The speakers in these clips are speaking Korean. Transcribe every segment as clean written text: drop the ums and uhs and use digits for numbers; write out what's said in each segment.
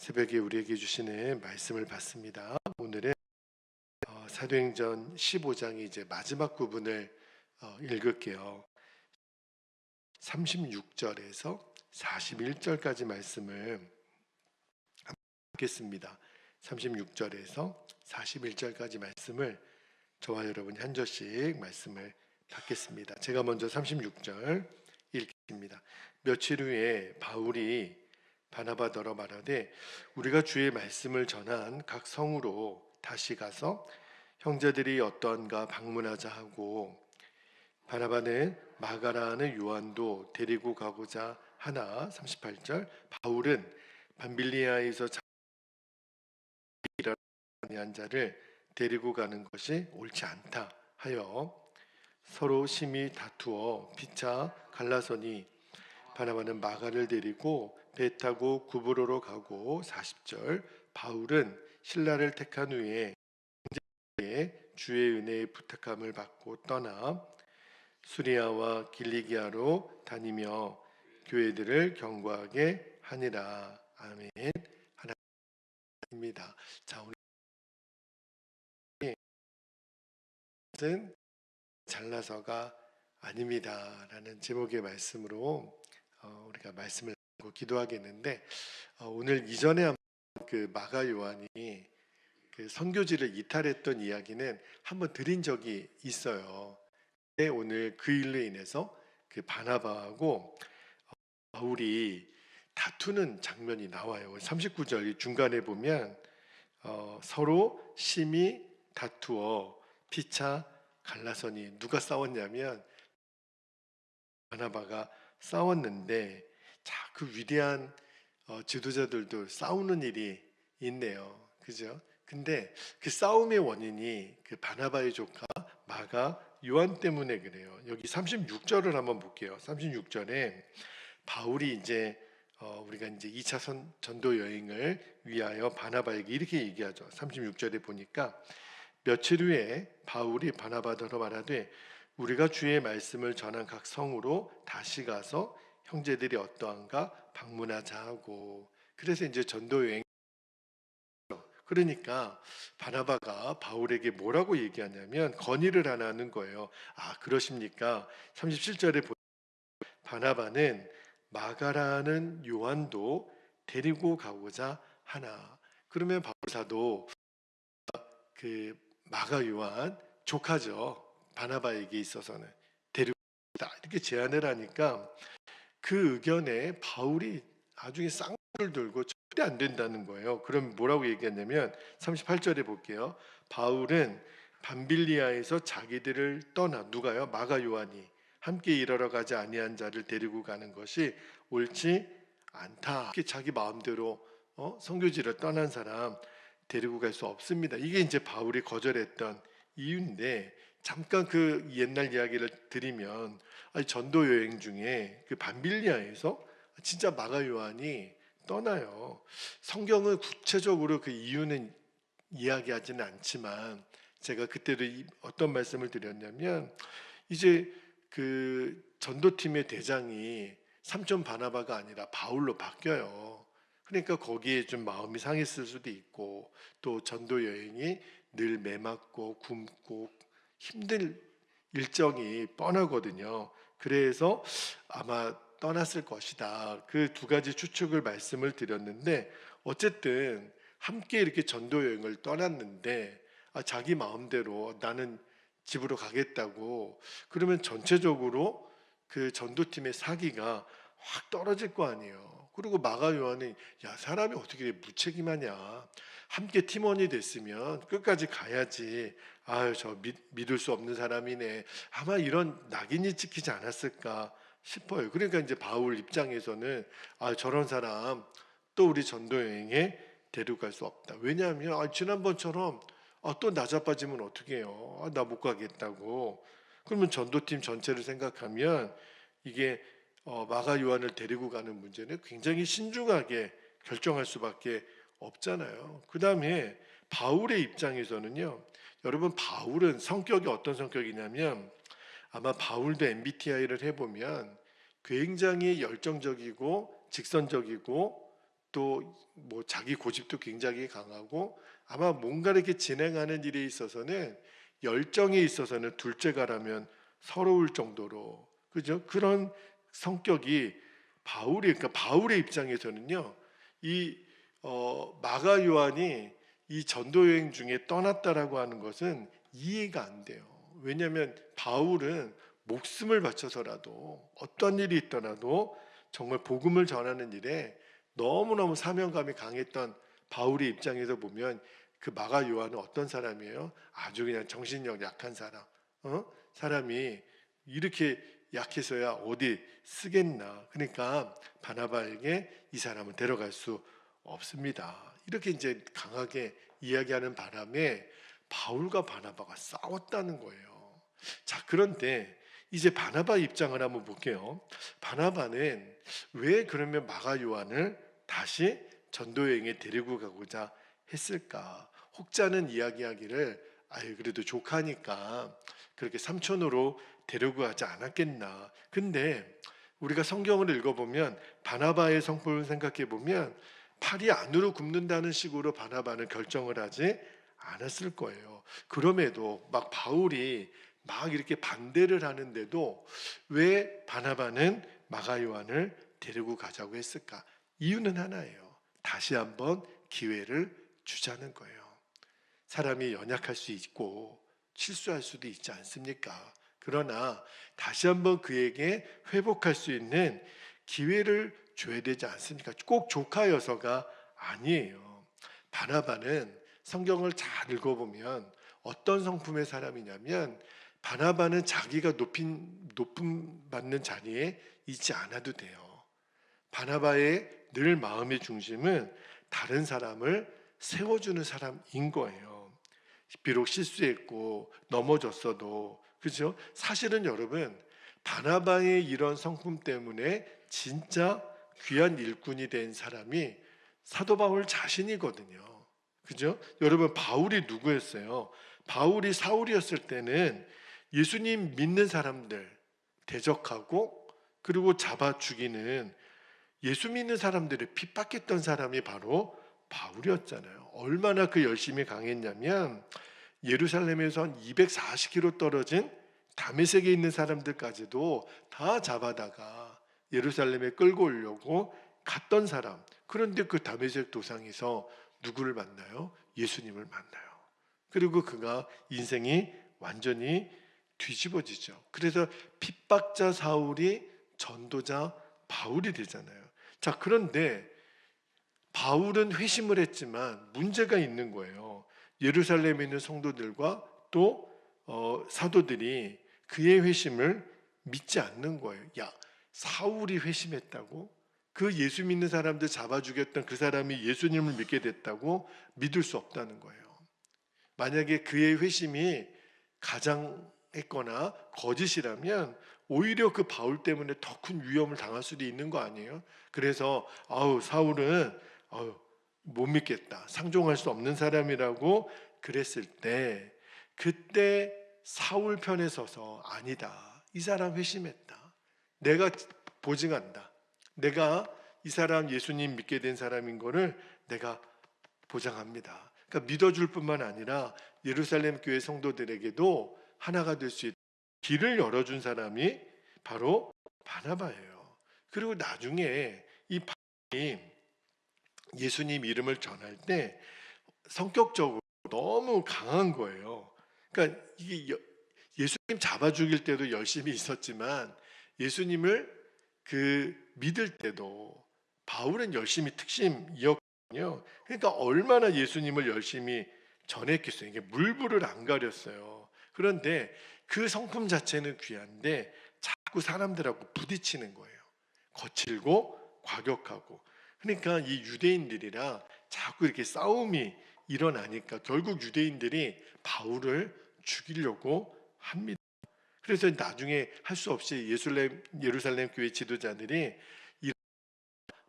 새벽에 우리에게 주시는 말씀을 받습니다. 오늘은 사도행전 15장의 이제 마지막 부분을 읽을게요. 36절에서 41절까지 말씀을 읽겠습니다. 36절에서 41절까지 말씀을 저와 여러분이 한 절씩 말씀을 받겠습니다. 제가 먼저 36절 읽겠습니다. 며칠 후에 바울이 바나바더러 말하되 우리가 주의 말씀을 전한 각 성으로 다시 가서 형제들이 어떠한가 방문하자 하고, 바나바는 마가라는 요한도 데리고 가고자 하나. 38절 바울은 밤빌리아에서 자기를 자를 데리고 가는 것이 옳지 않다 하여 서로 심히 다투어 피차 갈라서니, 바나바는 마가를 데리고 배 타고 구브로로 가고. 40절 바울은 신라를 택한 후에 주의 은혜의 부탁함을 받고 떠나 수리아와 길리기아로 다니며 교회들을 경고하게 하니라. 아멘. 하나님입니다. 자, 오늘은 잘나서가 아닙니다라는 제목의 말씀으로 우리가 말씀을 하고 기도하겠는데, 오늘 이전에 그 마가 요한이 그 선교지를 이탈했던 이야기는 한번 드린 적이 있어요. 근데 오늘 그 일로 인해서 그 바나바하고 바울이 다투는 장면이 나와요. 39절 중간에 보면 서로 심히 다투어 피차 갈라서니, 누가 싸웠냐면 바나바가 싸웠는데, 자, 그 위대한 지도자들도 싸우는 일이 있네요. 그죠? 근데 그 싸움의 원인이 그 바나바의 조카 마가 요한 때문에 그래요. 여기 36절을 한번 볼게요. 36절에 바울이 이제 우리가 이제 2차 전도 여행을 위하여 바나바에게 이렇게 얘기하죠. 36절에 보니까 며칠 후에 바울이 바나바더러 말하되 우리가 주의 말씀을 전한 각 성으로 다시 가서 형제들이 어떠한가 방문하자 하고. 그래서 이제 전도 여행, 그러니까 바나바가 바울에게 뭐라고 얘기하냐면 건의를 하나 하는 거예요. 아, 그러십니까? 37절에 바나바는 마가라는 요한도 데리고 가고자 하나. 그러면 바울 사도 그 마가 요한 조카죠. 바나바에게 있어서는 데리고 가다 이렇게 제안을 하니까 그 의견에 바울이 나중에 쌍욕을 들고 절대 안 된다는 거예요. 그럼 뭐라고 얘기했냐면 38절에 볼게요. 바울은 밤빌리아에서 자기들을 떠나, 누가요? 마가 요한이 함께 일하러 가지 아니한 자를 데리고 가는 것이 옳지 않다. 이렇게 자기 마음대로 선교지를 떠난 사람 데리고 갈 수 없습니다. 이게 이제 바울이 거절했던 이유인데, 잠깐 그 옛날 이야기를 드리면, 전도 여행 중에 그 밤빌리아에서 진짜 마가 요한이 떠나요. 성경은 구체적으로 그 이유는 이야기하지는 않지만, 제가 그때도 어떤 말씀을 드렸냐면, 이제 그 전도팀의 대장이 삼촌 바나바가 아니라 바울로 바뀌어요. 그러니까 거기에 좀 마음이 상했을 수도 있고, 또 전도 여행이 늘 매맞고 굶고 힘든 일정이 뻔하거든요. 그래서 아마 떠났을 것이다. 그 두 가지 추측을 말씀을 드렸는데, 어쨌든 함께 이렇게 전도 여행을 떠났는데 자기 마음대로 나는 집으로 가겠다고 그러면 전체적으로 그 전도팀의 사기가 확 떨어질 거 아니에요. 그리고 마가 요한은, 야, 사람이 어떻게 무책임하냐, 함께 팀원이 됐으면 끝까지 가야지, 아유 저 믿을 수 없는 사람이네, 아마 이런 낙인이 찍히지 않았을까 싶어요. 그러니까 이제 바울 입장에서는 저런 사람 또 우리 전도 여행에 데려갈 수 없다. 왜냐하면 지난번처럼 또 나자빠지면 어떻게 해요? 나 못 가겠다고. 그러면 전도팀 전체를 생각하면 이게 마가 요한을 데리고 가는 문제는 굉장히 신중하게 결정할 수밖에 없잖아요. 그 다음에 바울의 입장에서는요, 여러분 바울은 성격이 어떤 성격이냐면, 아마 바울도 MBTI를 해보면 굉장히 열정적이고 직선적이고 또 뭐 자기 고집도 굉장히 강하고 아마 뭔가 이렇게 진행하는 일에 있어서는 열정에 있어서는 둘째가라면 서러울 정도로 그죠? 그런 성격이 그러니까 바울의 입장에서는요. 이 마가 요한이 이 전도 여행 중에 떠났다라고 하는 것은 이해가 안 돼요. 왜냐하면 바울은 목숨을 바쳐서라도 어떤 일이 있더라도 정말 복음을 전하는 일에 너무너무 사명감이 강했던 바울의 입장에서 보면 그 마가 요한은 어떤 사람이에요? 아주 그냥 정신력 약한 사람. 사람이 이렇게 약해서야 어디 쓰겠나. 그러니까 바나바에게 이 사람을 데려갈 수 없습니다. 이렇게 이제 강하게 이야기하는 바람에 바울과 바나바가 싸웠다는 거예요. 자, 그런데 이제 바나바 입장을 한번 볼게요. 바나바는 왜 그러면 마가 요한을 다시 전도 여행에 데리고 가고자 했을까? 혹자는 이야기하기를 아유 그래도 조카니까 그렇게 삼촌으로 데리고 가지 않았겠나. 근데 우리가 성경을 읽어보면 바나바의 성품을 생각해 보면 팔이 안으로 굽는다는 식으로 바나바는 결정을 하지 않았을 거예요. 그럼에도 막 바울이 막 이렇게 반대를 하는데도 왜 바나바는 마가 요한을 데리고 가자고 했을까? 이유는 하나예요. 다시 한번 기회를 주자는 거예요. 사람이 연약할 수 있고 실수할 수도 있지 않습니까? 그러나 다시 한번 그에게 회복할 수 있는 기회를 줘야 되지 않습니까? 꼭 조카여서가 아니에요. 바나바는 성경을 잘 읽어보면 어떤 성품의 사람이냐면 바나바는 자기가 높임 받는 자리에 있지 않아도 돼요. 바나바의 늘 마음의 중심은 다른 사람을 세워주는 사람인 거예요. 비록 실수했고 넘어졌어도 그죠? 사실은 여러분 바나바의 이런 성품 때문에 진짜 귀한 일꾼이 된 사람이 사도 바울 자신이거든요. 그죠? 여러분 바울이 누구였어요? 바울이 사울이었을 때는 예수님 믿는 사람들 대적하고 그리고 잡아 죽이는 예수 믿는 사람들을 핍박했던 사람이 바로 바울이었잖아요. 얼마나 그 열심이 강했냐면 예루살렘에서 한 240km 떨어진 다메섹에 있는 사람들까지도 다 잡아다가 예루살렘에 끌고 오려고 갔던 사람. 그런데 그 다메섹 도상에서 누구를 만나요? 예수님을 만나요. 그리고 그가 인생이 완전히 뒤집어지죠. 그래서 핍박자 사울이 전도자 바울이 되잖아요. 자, 그런데 바울은 회심을 했지만 문제가 있는 거예요. 예루살렘에 있는 성도들과 또 사도들이 그의 회심을 믿지 않는 거예요. 야, 사울이 회심했다고? 그 예수 믿는 사람들 잡아 죽였던 그 사람이 예수님을 믿게 됐다고? 믿을 수 없다는 거예요. 만약에 그의 회심이 가장했거나 거짓이라면 오히려 그 바울 때문에 더 큰 위험을 당할 수도 있는 거 아니에요? 그래서 사울은 못 믿겠다. 상종할 수 없는 사람이라고 그랬을 때 그때 사울 편에 서서 아니다. 이 사람 회심했다. 내가 보증한다. 내가 이 사람 예수님 믿게 된 사람인 거를 내가 보장합니다. 그러니까 믿어줄 뿐만 아니라 예루살렘 교회 성도들에게도 하나가 될 수 있는 길을 열어준 사람이 바로 바나바예요. 그리고 나중에 이 바나바이 예수님 이름을 전할 때 성격적으로 너무 강한 거예요. 그러니까 이게 예수님 잡아 죽일 때도 열심히 있었지만 예수님을 믿을 때도 바울은 열심히 특심이었거든요. 그러니까 얼마나 예수님을 열심히 전했겠어요. 이게 물불을 안 가렸어요. 그런데 그 성품 자체는 귀한데 자꾸 사람들하고 부딪히는 거예요. 거칠고 과격하고. 그러니까 이 유대인들이랑 자꾸 이렇게 싸움이 일어나니까 결국 유대인들이 바울을 죽이려고 합니다. 그래서 나중에 할 수 없이 예루살렘 교회 지도자들이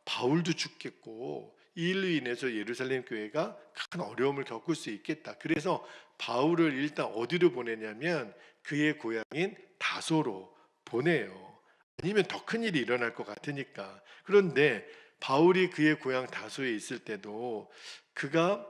바울도 죽겠고 이 일로 인해서 예루살렘 교회가 큰 어려움을 겪을 수 있겠다. 그래서 바울을 일단 어디로 보내냐면 그의 고향인 다소로 보내요. 아니면 더 큰 일이 일어날 것 같으니까. 그런데 바울이 그의 고향 다소에 있을 때도 그가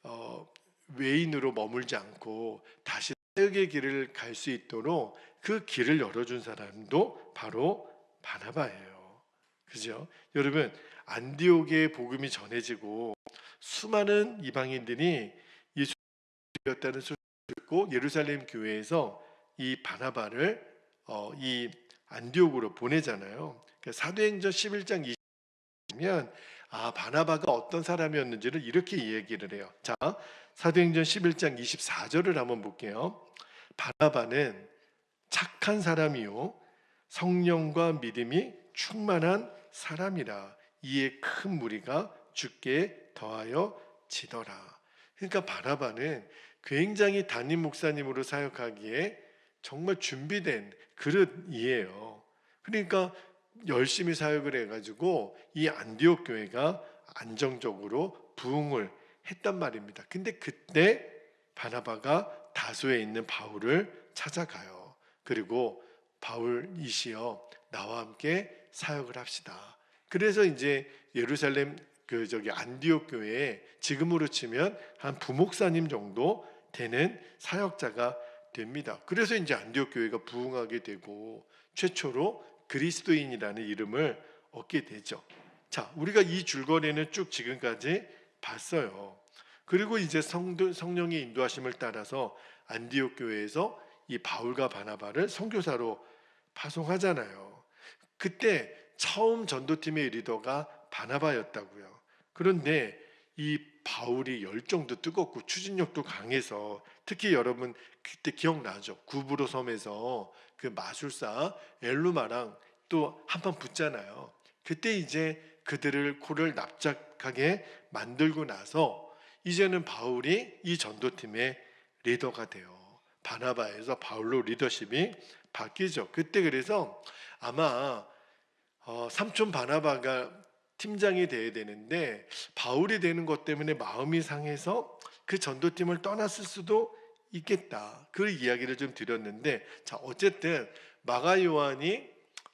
어, 외인으로 머물지 않고 다시 사역의 길을 갈 수 있도록 그 길을 열어준 사람도 바로 바나바예요. 그죠? 여러분, 안디옥의 복음이 전해지고 수많은 이방인들이 예수였다는 소리를 듣고 예루살렘 교회에서 이 바나바를 이 안디옥으로 보내잖아요. 그러니까 사도행전 11장 20면 바나바가 어떤 사람이었는지를 이렇게 얘기를 해요. 자, 사도행전 11장 24절을 한번 볼게요. 바나바는 착한 사람이요 성령과 믿음이 충만한 사람이라 이에 큰 무리가 주께 더하여 지더라. 그러니까 바나바는 굉장히 담임 목사님으로 사역하기에 정말 준비된 그릇이에요. 그러니까 열심히 사역을 해가지고 이 안디옥 교회가 안정적으로 부흥을 했단 말입니다. 근데 그때 바나바가 다소에 있는 바울을 찾아가요. 그리고 바울이시여 나와 함께 사역을 합시다. 그래서 이제 예루살렘 안디옥 교회에 지금으로 치면 한 부목사님 정도 되는 사역자가 됩니다. 그래서 이제 안디옥 교회가 부흥하게 되고 최초로 그리스도인이라는 이름을 얻게 되죠. 자, 우리가 이 줄거리는 쭉 지금까지 봤어요. 그리고 이제 성령의 인도하심을 따라서 안디옥 교회에서 이 바울과 바나바를 선교사로 파송하잖아요. 그때 처음 전도팀의 리더가 바나바였다고요. 그런데 이 바울이 열정도 뜨겁고 추진력도 강해서 특히 여러분 그때 기억나죠? 구브로 섬에서 그 마술사 엘루마랑 또 한판 붙잖아요. 그때 이제 그들을 코를 납작하게 만들고 나서 이제는 바울이 이 전도팀의 리더가 돼요. 바나바에서 바울로 리더십이 바뀌죠. 그때 그래서 아마 삼촌 바나바가 팀장이 돼야 되는데 바울이 되는 것 때문에 마음이 상해서 그 전도팀을 떠났을 수도 있겠다. 그 이야기를 좀 드렸는데 자 어쨌든 마가 요한이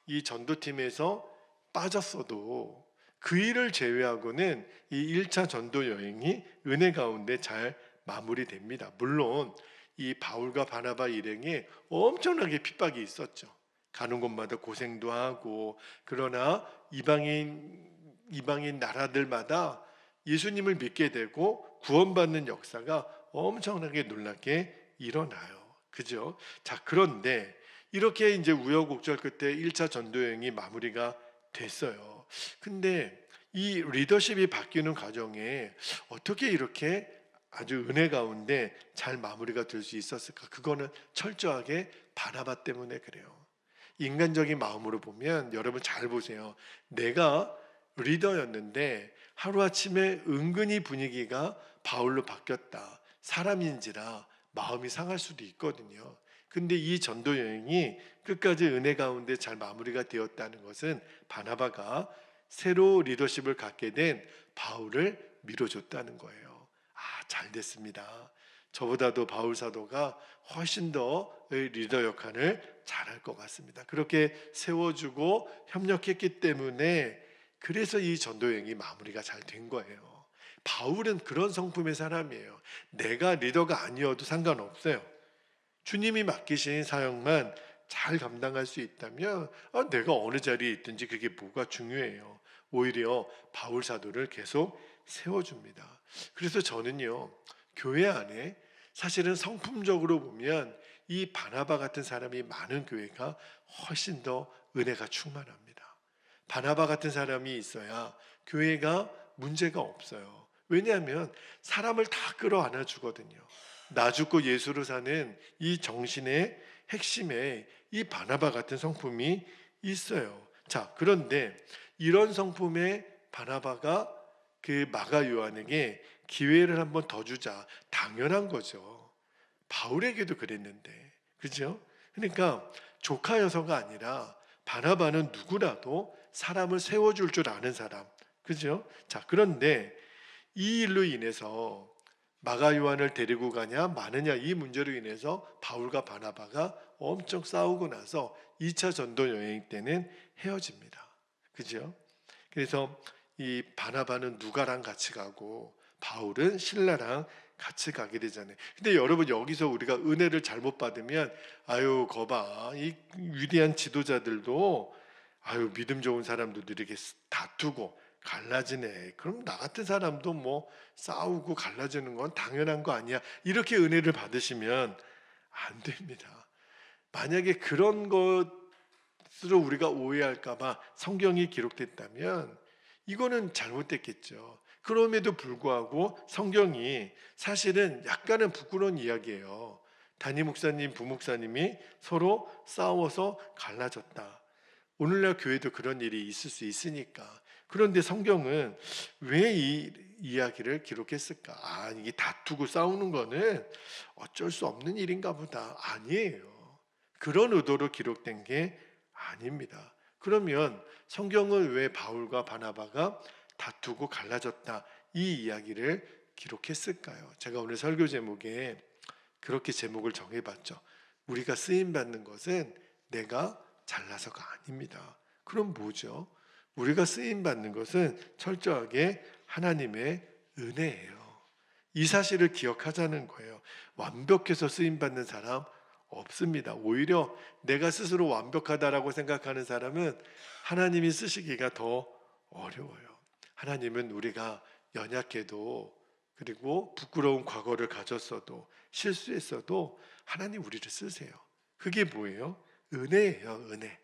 이 전도팀에서 빠졌어도 그 일을 제외하고는 이 1차 전도 여행이 은혜 가운데 잘 마무리됩니다. 물론 이 바울과 바나바 일행에 엄청나게 핍박이 있었죠. 가는 곳마다 고생도 하고 그러나 이방인 나라들마다 예수님을 믿게 되고 구원받는 역사가 엄청나게 놀랍게 일어나요. 그죠? 자, 그런데 이렇게 이제 우여곡절 끝에 1차 전도 여행이 마무리가 됐어요. 근데 이 리더십이 바뀌는 과정에 어떻게 이렇게 아주 은혜 가운데 잘 마무리가 될 수 있었을까? 그거는 철저하게 바나바 때문에 그래요. 인간적인 마음으로 보면 여러분 잘 보세요. 내가 리더였는데 하루아침에 은근히 분위기가 바울로 바뀌었다. 사람인지라 마음이 상할 수도 있거든요. 근데 이 전도 여행이 끝까지 은혜 가운데 잘 마무리가 되었다는 것은 바나바가 새로 리더십을 갖게 된 바울을 밀어줬다는 거예요. 잘 됐습니다. 저보다도 바울 사도가 훨씬 더 리더 역할을 잘할 것 같습니다. 그렇게 세워주고 협력했기 때문에 그래서 이 전도여행이 마무리가 잘 된 거예요. 바울은 그런 성품의 사람이에요. 내가 리더가 아니어도 상관없어요. 주님이 맡기신 사역만 잘 감당할 수 있다면 내가 어느 자리에 있든지 그게 뭐가 중요해요. 오히려 바울 사도를 계속 세워줍니다. 그래서 저는요 교회 안에 사실은 성품적으로 보면 이 바나바 같은 사람이 많은 교회가 훨씬 더 은혜가 충만합니다. 바나바 같은 사람이 있어야 교회가 문제가 없어요. 왜냐하면 사람을 다 끌어안아 주거든요. 나 죽고 예수로 사는 이 정신의 핵심에 이 바나바 같은 성품이 있어요. 자, 그런데 이런 성품의 바나바가 그 마가 요한에게 기회를 한번 더 주자. 당연한 거죠. 바울에게도 그랬는데. 그죠? 그러니까 조카여서가 아니라 바나바는 누구라도 사람을 세워줄 줄 아는 사람. 그죠? 자, 그런데 이 일로 인해서 마가 요한을 데리고 가냐 마느냐 이 문제로 인해서 바울과 바나바가 엄청 싸우고 나서 2차 전도 여행 때는 헤어집니다. 그죠? 그래서 이 바나바는 누가랑 같이 가고 바울은 실라랑 같이 가게 되잖아요. 근데 여러분, 여기서 우리가 은혜를 잘못 받으면 아유 거봐, 이 위대한 지도자들도 아유 믿음 좋은 사람들도 이렇게 다투고 갈라지네. 그럼 나 같은 사람도 뭐 싸우고 갈라지는 건 당연한 거 아니야. 이렇게 은혜를 받으시면 안 됩니다. 만약에 그런 것으로 우리가 오해할까 봐 성경이 기록됐다면 이거는 잘못됐겠죠. 그럼에도 불구하고 성경이 사실은 약간은 부끄러운 이야기예요. 담임 목사님, 부목사님이 서로 싸워서 갈라졌다. 오늘날 교회도 그런 일이 있을 수 있으니까. 그런데 성경은 왜 이 이야기를 기록했을까? 아, 이게 다투고 싸우는 거는 어쩔 수 없는 일인가 보다. 아니에요. 그런 의도로 기록된 게 아닙니다. 그러면 성경은 왜 바울과 바나바가 다투고 갈라졌다, 이 이야기를 기록했을까요? 제가 오늘 설교 제목에 그렇게 제목을 정해봤죠. 우리가 쓰임 받는 것은 내가 잘나서가 아닙니다. 그럼 뭐죠? 우리가 쓰임 받는 것은 철저하게 하나님의 은혜예요. 이 사실을 기억하자는 거예요. 완벽해서 쓰임 받는 사람 없습니다. 오히려 내가 스스로 완벽하다라고 생각하는 사람은 하나님이 쓰시기가 더 어려워요. 하나님은 우리가 연약해도, 그리고 부끄러운 과거를 가졌어도, 실수했어도 하나님 우리를 쓰세요. 그게 뭐예요? 은혜예요, 은혜.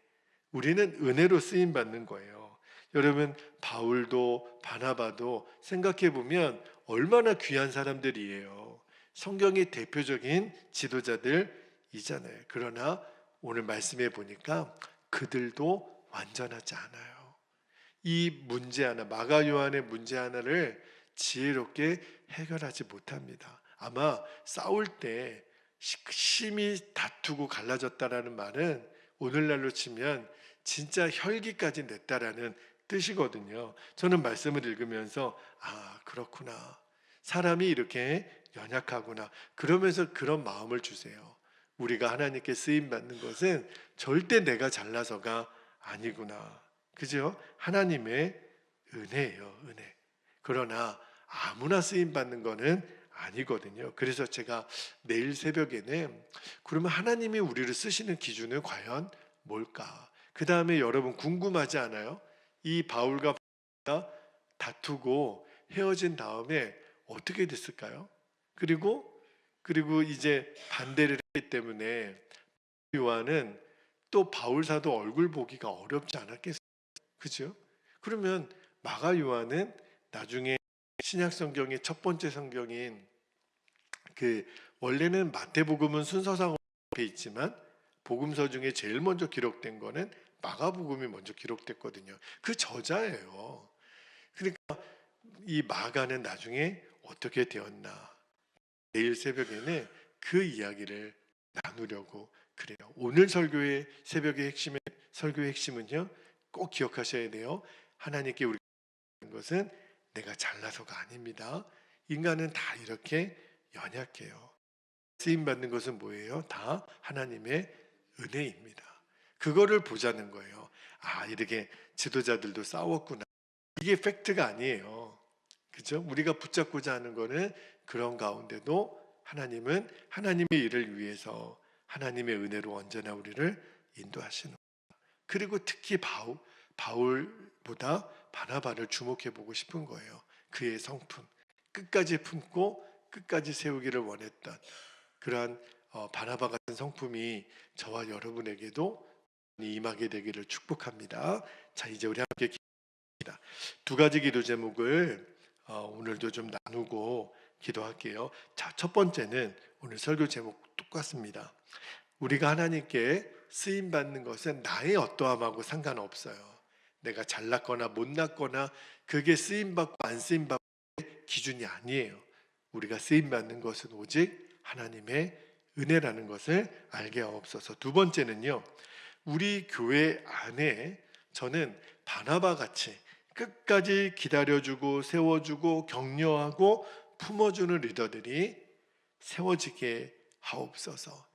우리는 은혜로 쓰임 받는 거예요. 여러분, 바울도 바나바도 생각해 보면 얼마나 귀한 사람들이에요. 성경의 대표적인 지도자들이잖아요. 그러나 오늘 말씀해 보니까 그들도 완전하지 않아요. 이 문제 하나, 마가 요한의 문제 하나를 지혜롭게 해결하지 못합니다. 아마 싸울 때 심히 다투고 갈라졌다라는 말은 오늘날로 치면 진짜 혈기까지 냈다라는 뜻이거든요. 저는 말씀을 읽으면서 아, 그렇구나. 사람이 이렇게 연약하구나. 그러면서 그런 마음을 주세요. 우리가 하나님께 쓰임 받는 것은 절대 내가 잘나서가 아니구나. 그죠? 하나님의 은혜예요, 은혜. 그러나 아무나 쓰임 받는 거는 아니거든요. 그래서 제가 내일 새벽에는 그러면 하나님이 우리를 쓰시는 기준은 과연 뭘까? 그 다음에 여러분 궁금하지 않아요? 이 바울과 바나바가 다투고 헤어진 다음에 어떻게 됐을까요? 그리고 이제 반대를 했기 때문에 요한은 또 바울 사도 얼굴 보기가 어렵지 않았겠어요? 그죠? 그러면 마가 요한은 나중에 신약 성경의 첫 번째 성경인 그 원래는 마태복음은 순서상 앞에 있지만 복음서 중에 제일 먼저 기록된 거는 마가복음이 먼저 기록됐거든요. 그 저자예요. 그러니까 이 마가는 나중에 어떻게 되었나? 내일 새벽에는 그 이야기를 나누려고 그래요. 오늘 설교의 새벽의 설교의 핵심은요, 꼭 기억하셔야 돼요. 하나님께 우리가 하는 것은 내가 잘나서가 아닙니다. 인간은 다 이렇게 연약해요. 쓰임 받는 것은 뭐예요? 다 하나님의 은혜입니다. 그거를 보자는 거예요. 아, 이렇게 지도자들도 싸웠구나. 이게 팩트가 아니에요. 그죠? 우리가 붙잡고자 하는 거는 그런 가운데도 하나님은 하나님의 일을 위해서 하나님의 은혜로 언제나 우리를 인도하시는 거예요. 그리고 특히 바울보다 바나바를 주목해 보고 싶은 거예요. 그의 성품, 끝까지 품고 끝까지 세우기를 원했던 그러한 바나바 같은 성품이 저와 여러분에게도 임하게 되기를 축복합니다. 자, 이제 우리 함께 기도합니다. 두 가지 기도 제목을 오늘도 좀 나누고 기도할게요. 자, 첫 번째는 오늘 설교 제목 똑같습니다. 우리가 하나님께 쓰임 받는 것은 나의 어떠함하고 상관없어요. 내가 잘났거나 못났거나 그게 쓰임 받고 안 쓰임 받고의 기준이 아니에요. 우리가 쓰임 받는 것은 오직 하나님의 은혜라는 것을 알게 하옵소서. 두 번째는요, 우리 교회 안에 저는 바나바 같이 끝까지 기다려주고 세워주고 격려하고 품어주는 리더들이 세워지게 하옵소서.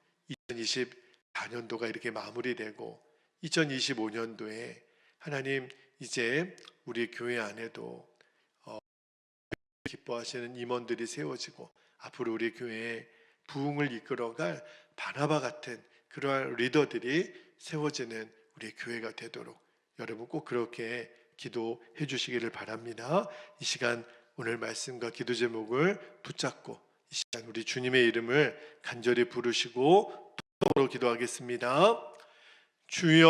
2024년도가 이렇게 마무리되고 2025년도에 하나님 이제 우리 교회 안에도 기뻐하시는 임원들이 세워지고 앞으로 우리 교회에 부흥을 이끌어갈 바나바 같은 그러한 리더들이 세워지는 우리 교회가 되도록 여러분 꼭 그렇게 기도해 주시기를 바랍니다. 이 시간 오늘 말씀과 기도 제목을 붙잡고 이 시간 우리 주님의 이름을 간절히 부르시고 기도하겠습니다. 주여